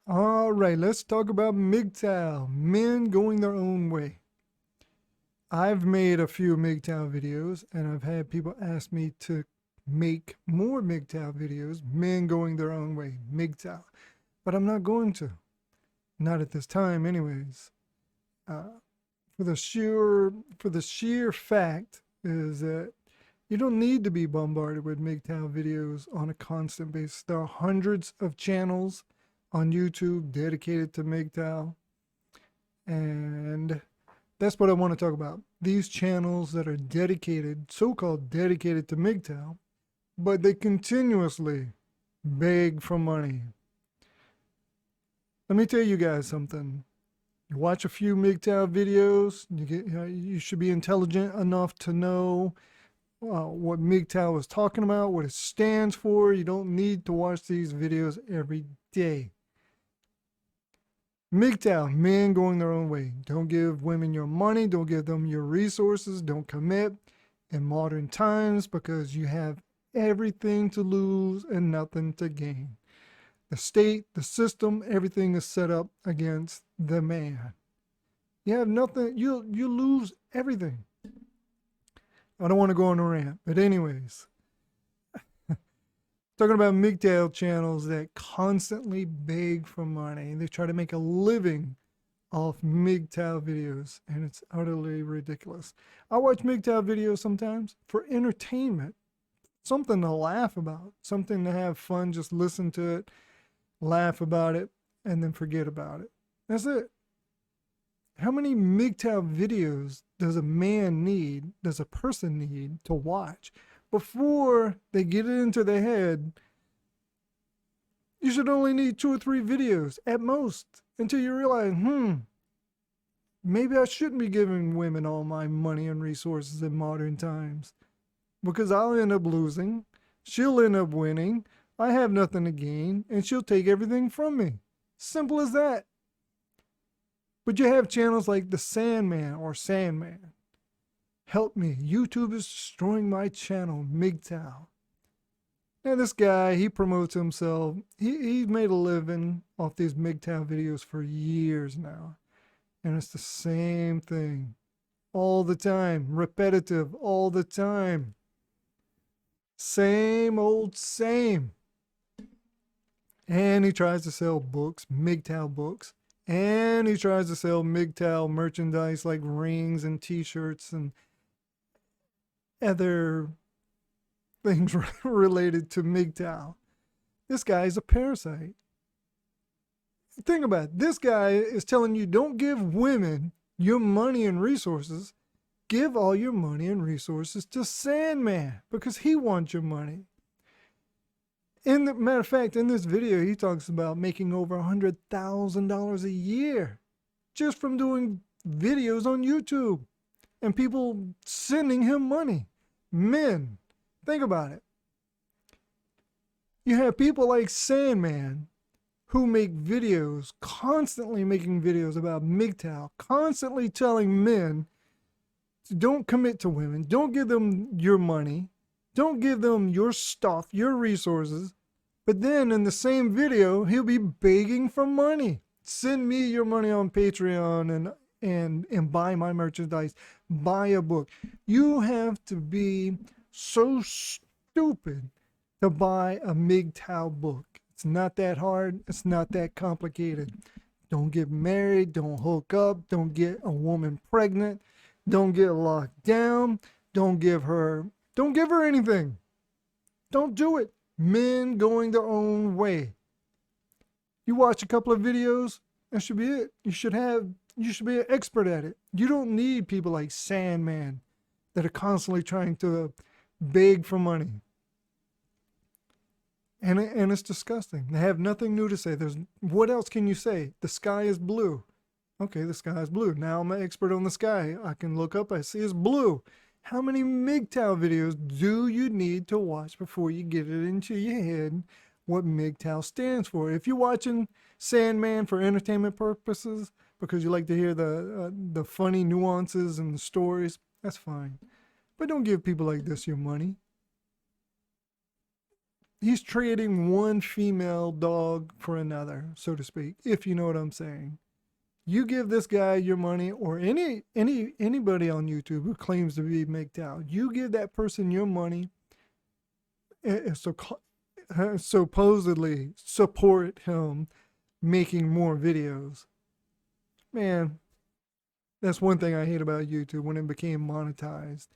All right, let's talk about MGTOW, men going their own way. I've made a few MGTOW videos and I've had people ask me to make more MGTOW videos, men going their own way, MGTOW. But I'm not going to. Not at this time anyways. Uh, for the sheer fact is that you don't need to be bombarded with MGTOW videos on a constant basis. There are hundreds of channels on YouTube dedicated to MGTOW, and that's what I want to talk about. These channels that are dedicated, so-called dedicated to MGTOW, but they continuously beg for money. Let me tell you guys something. You watch a few MGTOW videos, you should be intelligent enough to know what MGTOW is talking about, what it stands for. You don't need to watch these videos every day. MGTOW, men going their own way. Don't give women your money. Don't give them your resources. Don't commit in modern times because you have everything to lose and nothing to gain. The state, the system, everything is set up against the man. You have nothing, you lose everything. I don't want to go on a rant, but anyways, talking about MGTOW channels that constantly beg for money. They try to make a living off MGTOW videos, and it's utterly ridiculous. I watch MGTOW videos sometimes for entertainment, something to laugh about, something to have fun, just listen to it, laugh about it, and then forget about it. That's it. How many MGTOW videos does a man need, does a person need to watch before they get it into their head? You should only need 2 or 3 videos at most until you realize, maybe I shouldn't be giving women all my money and resources in modern times because I'll end up losing. She'll end up winning. I have nothing to gain, and she'll take everything from me. Simple as that. But you have channels like the Sandman or Sandman. Help me. YouTube is destroying my channel, Mgtow. Now this guy, he promotes himself. He's made a living off these Mgtow videos for years now. And it's the same thing. All the time. Repetitive all the time. Same old same. And he tries to sell books, Mgtow books. And he tries to sell Mgtow merchandise like rings and t-shirts and other things related to Mgtow. This guy is a parasite. Think about it. This guy is telling you don't give women your money and resources. Give all your money and resources to Sandman because he wants your money. In the matter of fact, in this video, he talks about making over $100,000 a year just from doing videos on YouTube and people sending him money. Men, think about it. You have people like Sandman who make videos, constantly making videos about Mgtow, constantly telling men, don't commit to women, don't give them your money, don't give them your stuff, your resources. But then in the same video, he'll be begging for money. Send me your money on Patreon and buy my merchandise, buy a book. You have to be so stupid to buy a Mgtow book. It's not that hard. It's not that complicated. Don't get married. Don't hook up. Don't get a woman pregnant. Don't get locked down. Don't give her anything. Don't do it. Men going their own way. You watch a couple of videos, that should be it. You should be an expert at it. You don't need people like Sandman that are constantly trying to beg for money. And it's disgusting. They have nothing new to say. What else can you say? The sky is blue. Okay, the sky is blue. Now I'm an expert on the sky. I can look up, I see it's blue. How many Mgtow videos do you need to watch before you get it into your head what Mgtow stands for? If you're watching Sandman for entertainment purposes, because you like to hear the funny nuances and the stories, that's fine. But don't give people like this your money. He's trading one female dog for another, so to speak, if you know what I'm saying. You give this guy your money, or anybody on YouTube who claims to be Mgtow, you give that person your money, so supposedly support him making more videos. Man, that's one thing I hate about YouTube when it became monetized.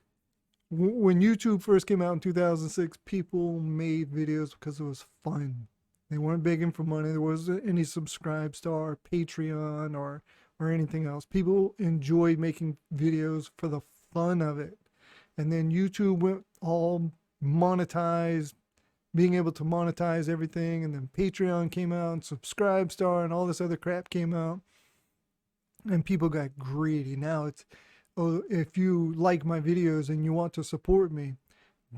When YouTube first came out in 2006, people made videos because it was fun. They weren't begging for money. There wasn't any Subscribestar, Patreon, or anything else. People enjoyed making videos for the fun of it. And then YouTube went all monetized, being able to monetize everything. And then Patreon came out, and Subscribestar, and all this other crap came out. And people got greedy. Now it's, oh, if you like my videos and you want to support me,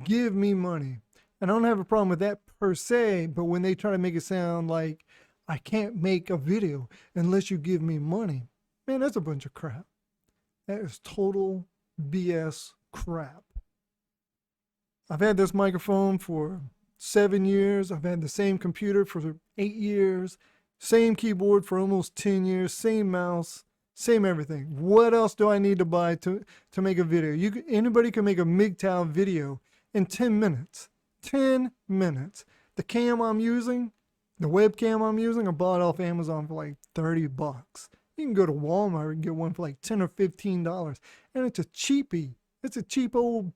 give me money. And I don't have a problem with that per se, but when they try to make it sound like I can't make a video unless you give me money, man, that's a bunch of crap. That is total BS crap. I've had this microphone for 7 years. I've had the same computer for 8 years, same keyboard for almost 10 years, same mouse, same everything. What else do I need to buy to make a video? Anybody can make a Mgtow video in 10 minutes. 10 minutes. The cam I'm using, the webcam I'm using, I bought off Amazon for like $30. You can go to Walmart and get one for like $10 or $15. And it's a cheapie. It's a cheap old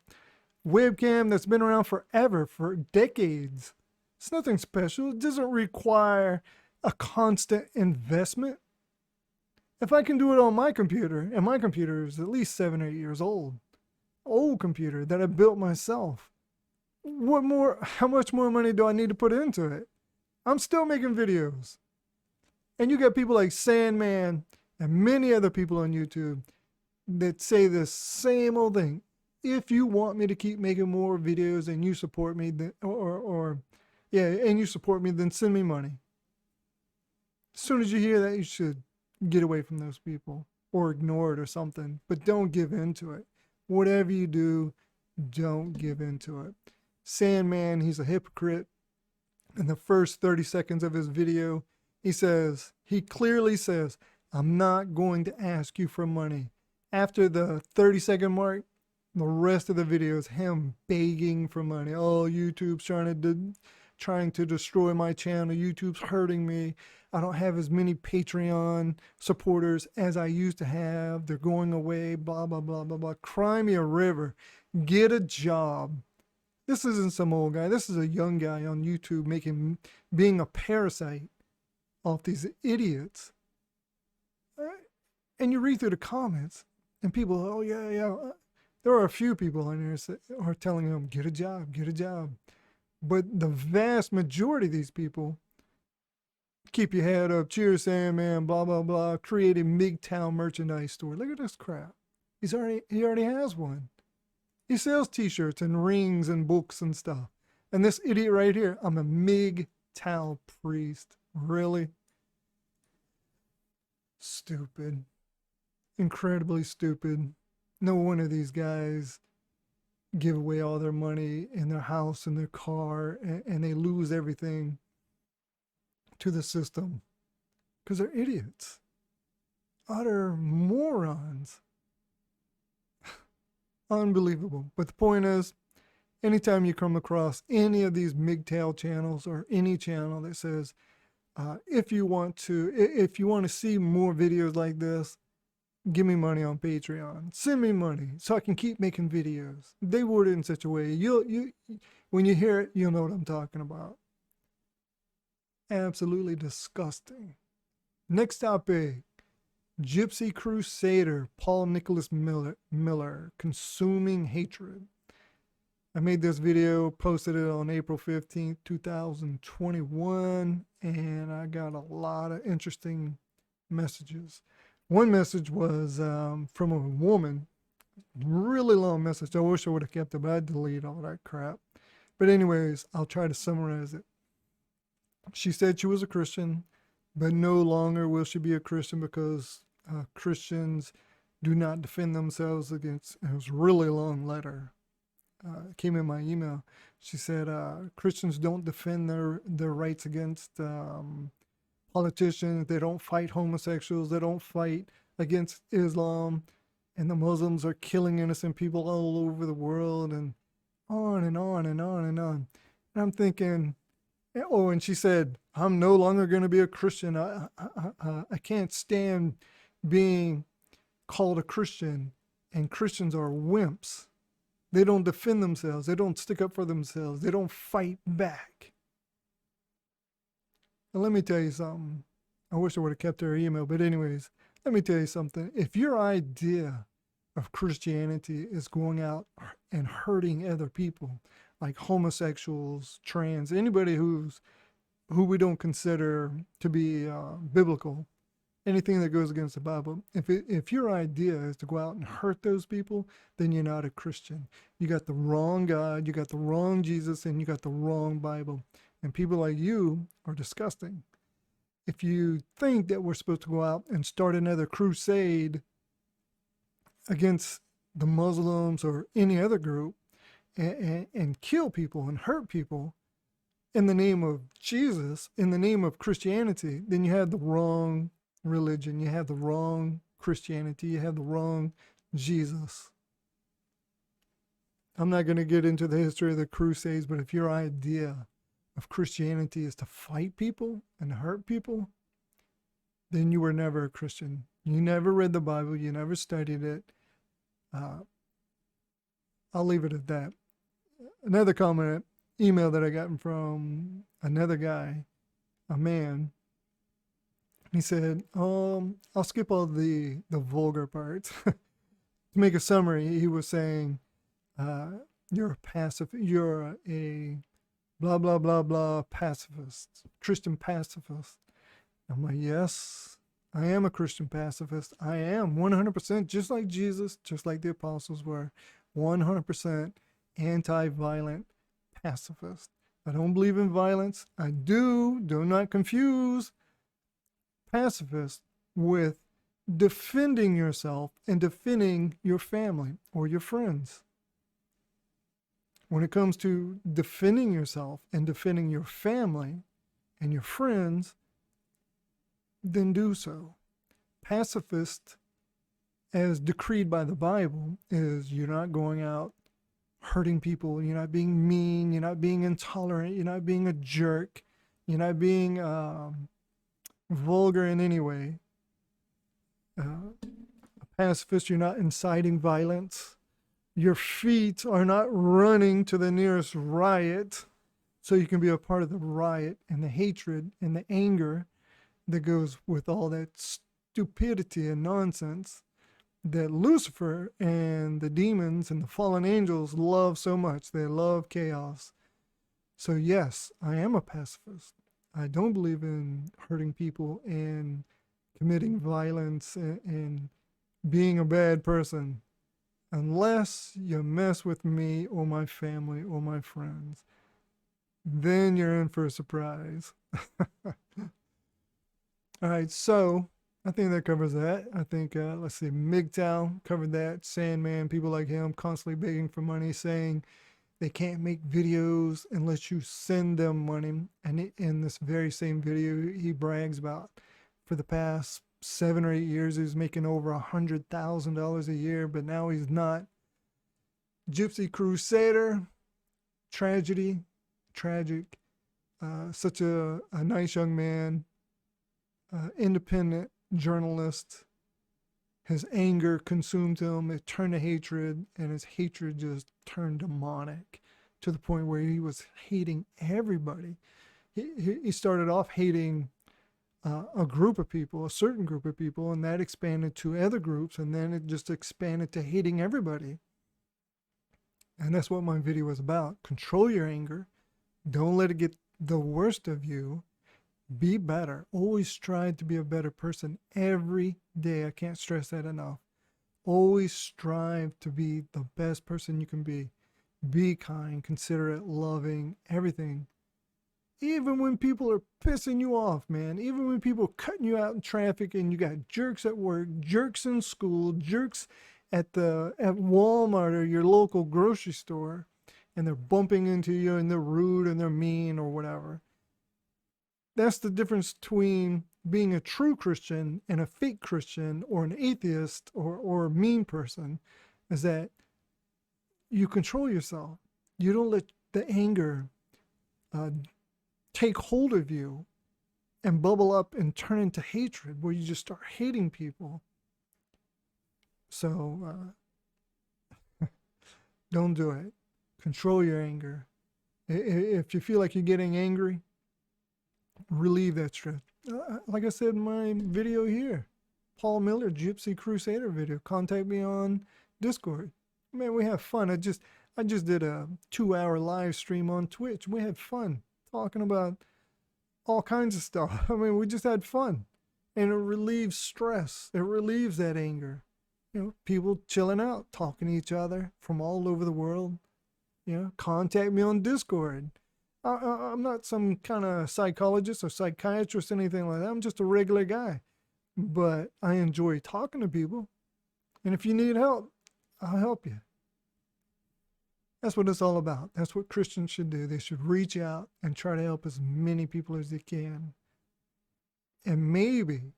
webcam that's been around forever, for decades. It's nothing special. It doesn't require a constant investment. If I can do it on my computer, and my computer is at least 7 or 8 years old computer that I built myself, how much more money do I need to put into it? I'm still making videos. And you got people like Sandman and many other people on YouTube that say the same old thing. If you want me to keep making more videos and you support me, then, and you support me, then send me money. As soon as you hear that, you should get away from those people or ignore it or something. But don't give in to it. Whatever you do, don't give in to it. Sandman, he's a hypocrite. In the first 30 seconds of his video, he clearly says, I'm not going to ask you for money. After the 30-second mark, the rest of the video is him begging for money. Oh, YouTube's trying to destroy my channel. YouTube's hurting me. I don't have as many Patreon supporters as I used to have. They're going away, blah, blah, blah, blah, blah. Cry me a river. Get a job. This isn't some old guy. This is a young guy on YouTube being a parasite off these idiots. And you read through the comments, and people, oh, yeah. There are a few people on here who are telling him, get a job, get a job. But the vast majority of these people, keep your head up, cheers, Sandman, blah, blah, blah, create a Mgtow merchandise store. Look at this crap. He already has one. He sells t-shirts and rings and books and stuff. And this idiot right here, I'm a Mgtow priest. Really? Stupid. Incredibly stupid. No one of these guys give away all their money and their house and their car, and they lose everything to the system because they're idiots. Utter morons. Unbelievable. But the point is, anytime you come across any of these Mgtow channels or any channel that says, if you want to see more videos like this, give me money on Patreon. Send me money so I can keep making videos. They word it in such a way, when you hear it, you'll know what I'm talking about. Absolutely disgusting. Next topic. Gypsy Crusader, Paul Nicholas Miller, Consuming Hatred. I made this video, posted it on April 15th, 2021, and I got a lot of interesting messages. One message was from a woman, really long message. I wish I would have kept it, but I deleted all that crap. But anyways, I'll try to summarize it. She said she was a Christian, but no longer will she be a Christian because Christians do not defend themselves against, it was a really long letter. came in my email. She said Christians don't defend their rights against politicians. They don't fight homosexuals. They don't fight against Islam. And the Muslims are killing innocent people all over the world, and on and on and on and on. And I'm thinking, oh, and she said, I'm no longer going to be a Christian. I can't stand being called a Christian. And Christians are wimps. They don't defend themselves. They don't stick up for themselves. They don't fight back. And let me tell you something. I wish I would have kept her email, but anyways, let me tell you something. If your idea of Christianity is going out and hurting other people, like homosexuals, trans, anybody who we don't consider to be biblical, anything that goes against the Bible, if your idea is to go out and hurt those people, then you're not a Christian. You got the wrong God, you got the wrong Jesus, and you got the wrong Bible. And people like you are disgusting. If you think that we're supposed to go out and start another crusade against the Muslims or any other group and kill people and hurt people in the name of Jesus, in the name of Christianity, then you have the wrong religion. You have the wrong Christianity. You have the wrong Jesus. I'm not going to get into the history of the Crusades, but if your idea of Christianity is to fight people and hurt people, then you were never a Christian. You never read the Bible. You never studied it. I'll leave it at that. Another comment, email that I got from another guy, a man. He said, I'll skip all the vulgar parts. To make a summary, he was saying, you're a blah, blah, blah, blah pacifist, Christian pacifist. I'm like, yes, I am a Christian pacifist. I am 100%, just like Jesus, just like the apostles were, 100% anti-violent pacifist. I don't believe in violence. I do not confuse pacifist with defending yourself and defending your family or your friends. When it comes to defending yourself and defending your family and your friends, then do so. Pacifist, as decreed by the Bible, is you're not going out hurting people, you're not being mean, you're not being intolerant, you're not being a jerk, you're not being vulgar in any way. A pacifist, you're not inciting violence. Your feet are not running to the nearest riot so you can be a part of the riot and the hatred and the anger that goes with all that stupidity and nonsense that Lucifer and the demons and the fallen angels love so much. They love chaos. So yes, I am a pacifist. I don't believe in hurting people and committing violence and being a bad person unless you mess with me or my family or my friends. Then you're in for a surprise. All right, so I think that covers that. I think, let's see, Mgtow covered that. Sandman, people like him constantly begging for money, saying they can't make videos unless you send them money. And in this very same video, he brags about for the past 7 or 8 years, he was making over $100,000 a year, but now he's not. Gypsy Crusader, tragic. Such a nice young man, independent journalist. His anger consumed him. It turned to hatred, and his hatred just turned demonic to the point where he was hating everybody. He started off hating a group of people, a certain group of people, and that expanded to other groups, and then it just expanded to hating everybody. And that's what my video was about. Control your anger. Don't let it get the worst of you. Be better. Always strive to be a better person every day. I can't stress that enough. Always strive to be the best person you can be. Be kind, considerate, loving, everything. Even when people are pissing you off, man. Even when people are cutting you out in traffic and you got jerks at work, jerks in school, jerks at Walmart or your local grocery store. and they're bumping into you and they're rude and they're mean or whatever. That's the difference between being a true Christian and a fake Christian or an atheist or a mean person, is that you control yourself. You don't let the anger uh, take hold of you and bubble up and turn into hatred where you just start hating people. So don't do it. Control your anger. If you feel like you're getting angry, relieve that stress. Like I said in my video here, Paul Miller, Gypsy Crusader video. Contact me on Discord. Man, we have fun. I just did a 2-hour live stream on Twitch. We had fun talking about all kinds of stuff. I mean, we just had fun, and it relieves stress. It relieves that anger. You know, people chilling out, talking to each other from all over the world. You know, contact me on Discord. I'm not some kind of psychologist or psychiatrist or anything like that. I'm just a regular guy. But I enjoy talking to people. And if you need help, I'll help you. That's what it's all about. That's what Christians should do. They should reach out and try to help as many people as they can. And maybe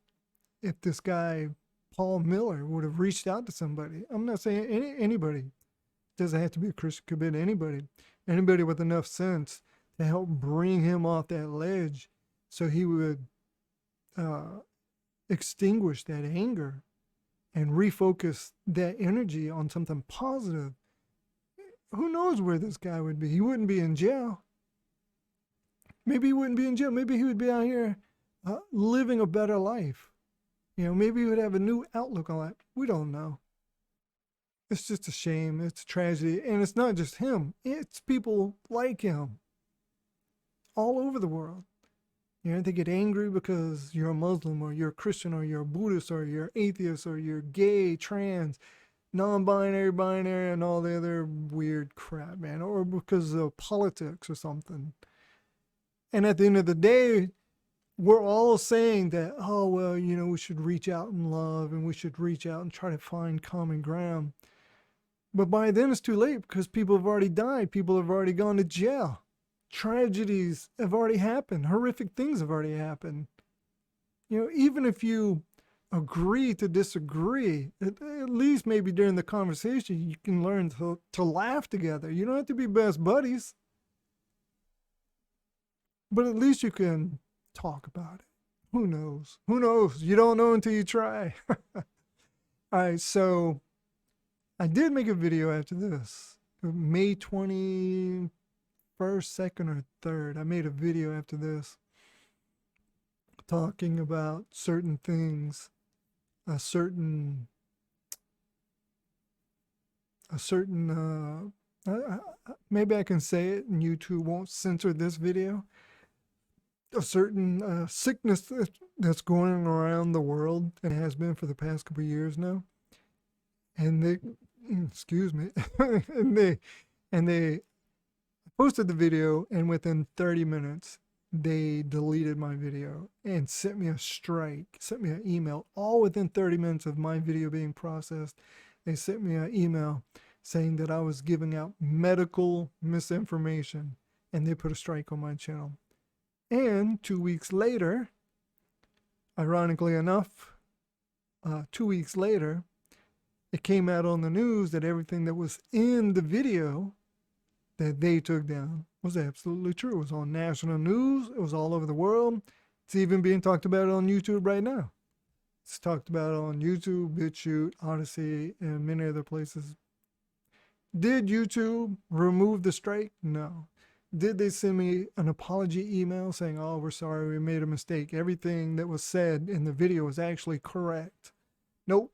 if this guy, Paul Miller, would have reached out to somebody, I'm not saying anybody, doesn't have to be a Christian, could be anybody with enough sense to help bring him off that ledge so he would extinguish that anger and refocus that energy on something positive. Who knows where this guy would be? He wouldn't be in jail. Maybe he wouldn't be in jail. Maybe he would be out here living a better life. You know, maybe he would have a new outlook on life. We don't know. It's just a shame. It's a tragedy. And it's not just him. It's people like him all over the world. You know, they get angry because you're a Muslim or you're a Christian or you're a Buddhist or you're atheist or you're gay, trans, non-binary, binary, and all the other weird crap, man. Or because of politics or something. And at the end of the day, we're all saying that, oh, well, you know, we should reach out in love and we should reach out and try to find common ground. But by then it's too late because people have already died. People have already gone to jail. Tragedies have already happened. Horrific things have already happened. You know, even if you agree to disagree, at least maybe during the conversation, you can learn to laugh together. You don't have to be best buddies. But at least you can talk about it. Who knows? Who knows? You don't know until you try. All right, so I did make a video after this. May 21st, 2nd, or 3rd. I made a video after this talking about certain things, maybe I can say it and YouTube won't censor this video. A certain sickness that's going around the world and has been for the past couple of years now. And they, excuse me, and they posted the video, and within 30 minutes, they deleted my video and sent me a strike, sent me an email, all within 30 minutes of my video being processed. They sent me an email saying that I was giving out medical misinformation, and they put a strike on my channel. And 2 weeks later, ironically enough, 2 weeks later, it came out on the news that everything that was in the video that they took down was absolutely true. It was on national news. It was all over the world. It's even being talked about on YouTube right now. It's talked about on YouTube, BitChute, Odyssey, and many other places. Did YouTube remove the strike? No. Did they send me an apology email saying, oh, we're sorry, we made a mistake? Everything that was said in the video was actually correct. Nope.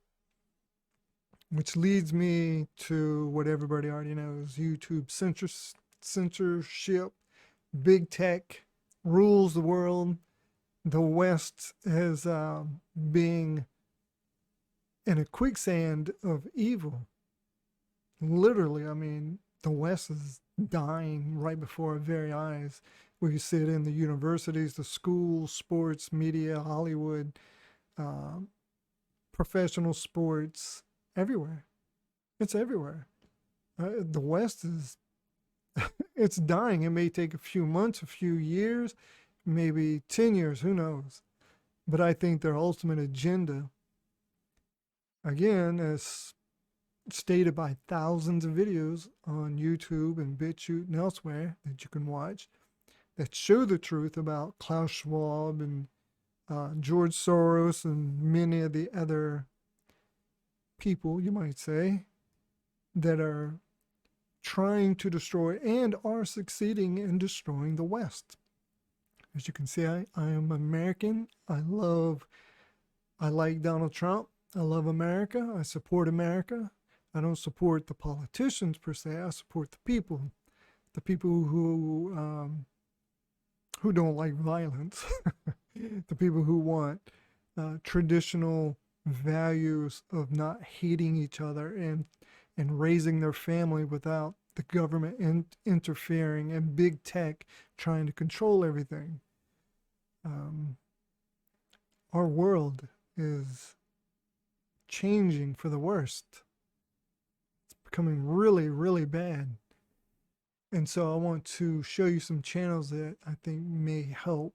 Which leads me to what everybody already knows. YouTube censorship, big tech rules the world. The West is being in a quicksand of evil. Literally, I mean, the West is dying right before our very eyes. We see it in the universities, the schools, sports, media, Hollywood, professional sports, everywhere. It's everywhere. The West is It's dying. It may take a few months, a few years, maybe 10 years, who knows? But I think their ultimate agenda, again, as stated by thousands of videos on YouTube and BitChute and elsewhere that you can watch, that show the truth about Klaus Schwab and George Soros and many of the other people, you might say, that are trying to destroy and are succeeding in destroying the West. As you can see, I am American. I like Donald Trump. I love America. I support America. I don't support the politicians per se. I support the people who don't like violence, the people who want traditional values of not hating each other and raising their family without the government interfering and big tech trying to control everything. Um, our world is changing for the worst. It's becoming really, really bad. And so I want to show you some channels that I think may help.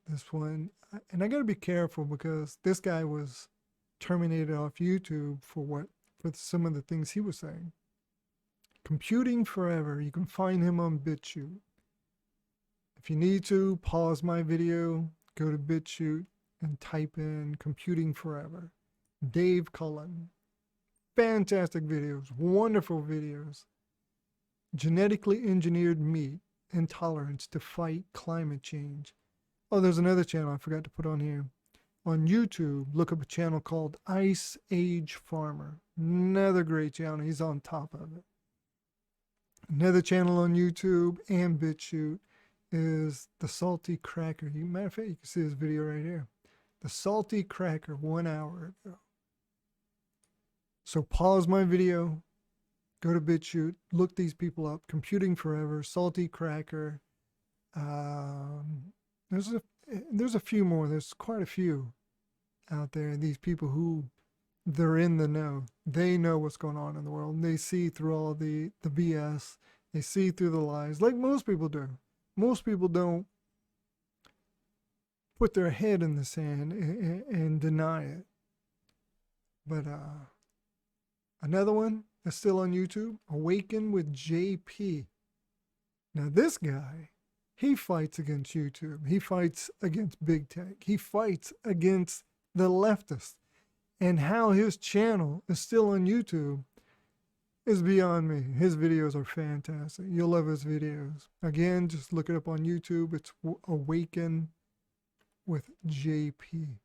This one, and I got to be careful because this guy was terminated off YouTube for some of the things he was saying. Computing Forever. You can find him on BitChute. If you need to, pause my video, go to BitChute, and type in Computing Forever. Dave Cullen. Fantastic videos, wonderful videos. Genetically engineered meat, intolerance to fight climate change. Oh, there's another channel I forgot to put on here. On YouTube, look up a channel called Ice Age Farmer. Another great channel. He's on top of it. Another channel on YouTube and BitChute is The Salty Cracker. Matter of fact, you can see this video right here. The Salty Cracker, 1 hour ago. So pause my video, go to BitChute, look these people up. Computing Forever, Salty Cracker. There's a few more. There's quite a few out there. These people who they're in the know. They know what's going on in the world. They see through all the BS. They see through the lies, like most people do. Most people don't put their head in the sand and deny it. But another one that's still on YouTube, Awaken with JP. Now this guy, he fights against YouTube. He fights against big tech. He fights against the leftists. And how his channel is still on YouTube is beyond me. His videos are fantastic. You'll love his videos. Again, just look it up on YouTube. It's Awaken with JP.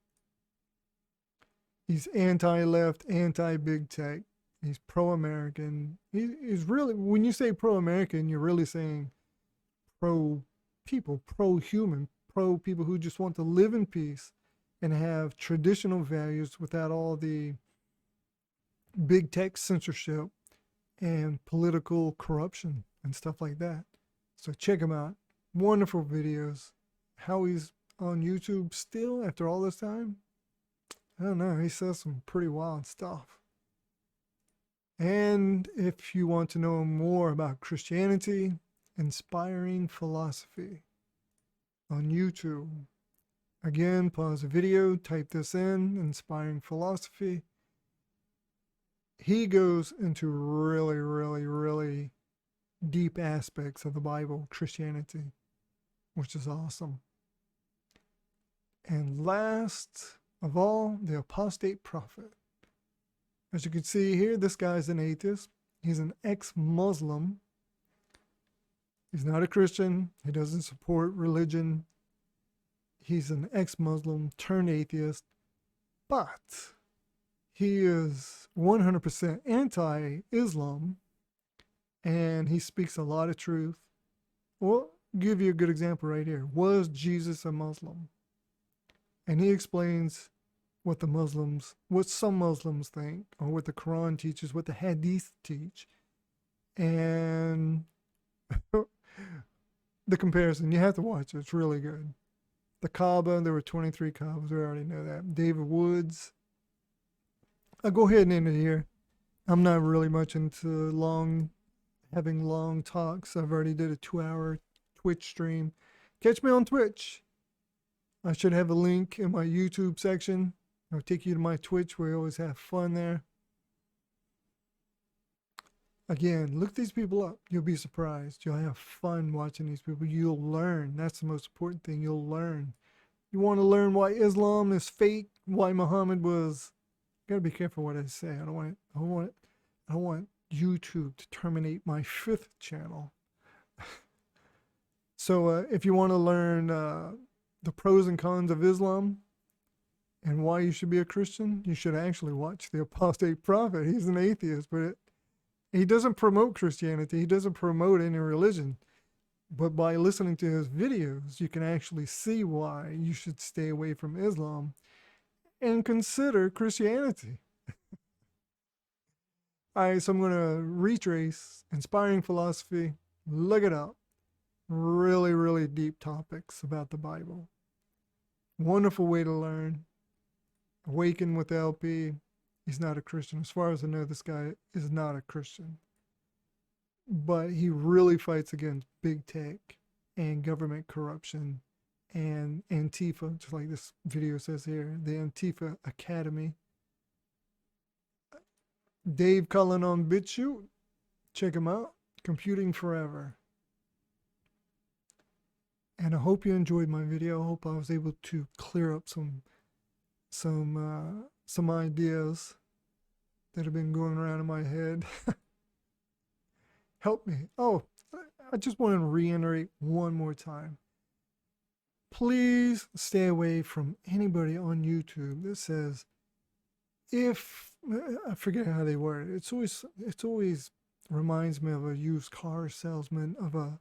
He's anti-left, anti-big tech. He's pro-American. He's really, when you say pro-American, you're really saying pro-people, pro-human, pro-people who just want to live in peace and have traditional values without all the big tech censorship and political corruption and stuff like that. So check him out. Wonderful videos. How he's on YouTube still after all this time, I don't know. He says some pretty wild stuff. And if you want to know more about Christianity, Inspiring Philosophy on YouTube. Again, pause the video, type this in, Inspiring Philosophy. He goes into really, really, really deep aspects of the Bible, Christianity, which is awesome. And last of all, the Apostate Prophet. As you can see here, this guy's an atheist. He's an ex-Muslim. He's not a Christian. He doesn't support religion. He's an ex-Muslim turned atheist, but he is 100% anti-Islam, and he speaks a lot of truth. Well, I'll give you a good example right here. Was Jesus a Muslim? And he explains what some Muslims think, or what the Quran teaches, what the Hadith teach, and the comparison. You have to watch it. It's really good. The Kaaba, there were 23 Kaabas. We already know that. David Woods. I'll go ahead and end it here. I'm not really much into long having long talks. I've already did a 2-hour Twitch stream. Catch me on Twitch. I should have a link in my YouTube section. I'll take you to my Twitch where we always have fun there. Again, look these people up. You'll be surprised. You'll have fun watching these people. You'll learn. That's the most important thing. You'll learn. You want to learn why Islam is fake, why Muhammad was. Gotta be careful what I say. I don't want YouTube to terminate my 5th channel. So if you want to learn the pros and cons of Islam and why you should be a Christian, you should actually watch The Apostate Prophet. He's an atheist, but he doesn't promote Christianity. He doesn't promote any religion. But by listening to his videos, you can actually see why you should stay away from Islam and consider Christianity. All right, so I'm going to retrace Inspiring Philosophy. Look it up. Really, really deep topics about the Bible. Wonderful way to learn. Awaken with LP. He's not a Christian. As far as I know, this guy is not a Christian. But he really fights against big tech and government corruption and Antifa, just like this video says here, the Antifa Academy. Dave Cullen on BitChute. Check him out. Computing Forever. And I hope you enjoyed my video. I hope I was able to clear up some ideas that have been going around in my head. Help me. Oh, I just want to reiterate one more time. Please stay away from anybody on YouTube that says, if, I forget how they word it. It's always reminds me of a used car salesman, of a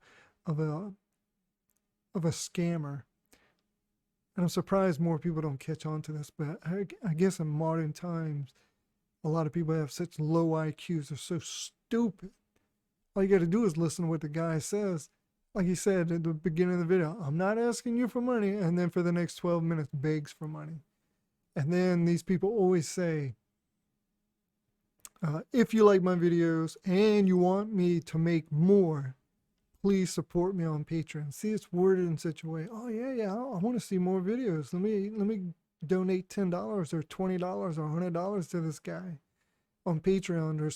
scammer. And I'm surprised more people don't catch on to this, but I guess in modern times, a lot of people have such low IQs. They're so stupid. All you got to do is listen to what the guy says. Like he said at the beginning of the video, I'm not asking you for money. And then for the next 12 minutes, begs for money. And then these people always say, if you like my videos and you want me to make more, please support me on Patreon. See, it's worded in such a way. Oh yeah, I want to see more videos. Let me donate $10 or $20 or $100 to this guy on Patreon, or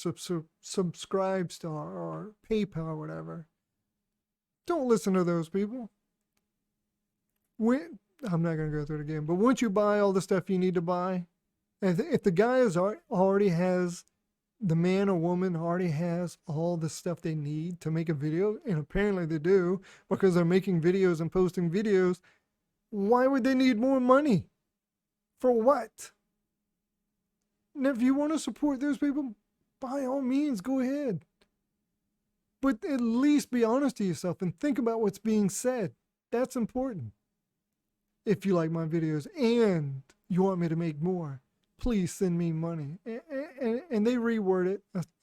Subscribestar or PayPal or whatever. Don't listen to those people. I'm not going to go through it again, but once you buy all the stuff you need to buy, if the guy already has, the man or woman already has all the stuff they need to make a video, and apparently they do, because they're making videos and posting videos, why would they need more money? For what? And if you want to support those people, by all means, go ahead. But at least be honest to yourself and think about what's being said. That's important. If you like my videos and you want me to make more, please send me money. And they reword it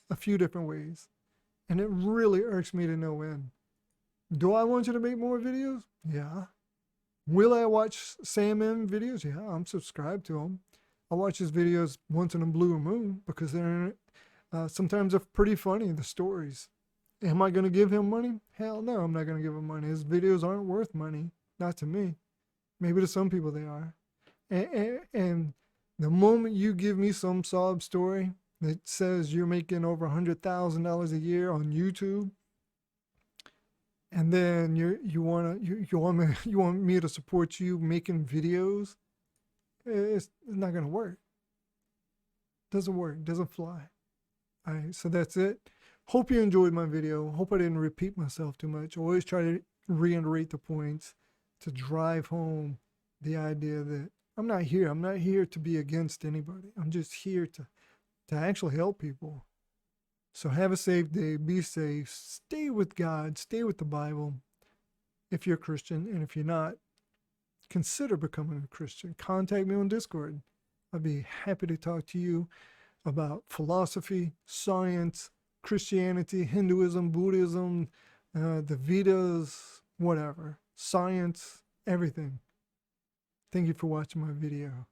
a few different ways. And it really irks me to no end. Do I want you to make more videos? Yeah. Will I watch Sandman videos? Yeah, I'm subscribed to him. I watch his videos once in a blue moon because they're sometimes they're pretty funny, the stories. Am I going to give him money? Hell no, I'm not going to give him money. His videos aren't worth money. Not to me. Maybe to some people they are. And the moment you give me some sob story that says you're making over $100,000 a year on YouTube, and then you want me to support you making videos, it's not going to work. Doesn't work. Doesn't fly. All right, so that's it. Hope you enjoyed my video. Hope I didn't repeat myself too much. Always try to reiterate the points to drive home the idea that I'm not here to be against anybody. I'm just here to actually help people. So have a safe day. Be safe. Stay with God. Stay with the Bible. If you're a Christian, and if you're not, consider becoming a Christian. Contact me on Discord. I'd be happy to talk to you about philosophy, science, Christianity, Hinduism, Buddhism, the Vedas, whatever. Science, everything. Thank you for watching my video.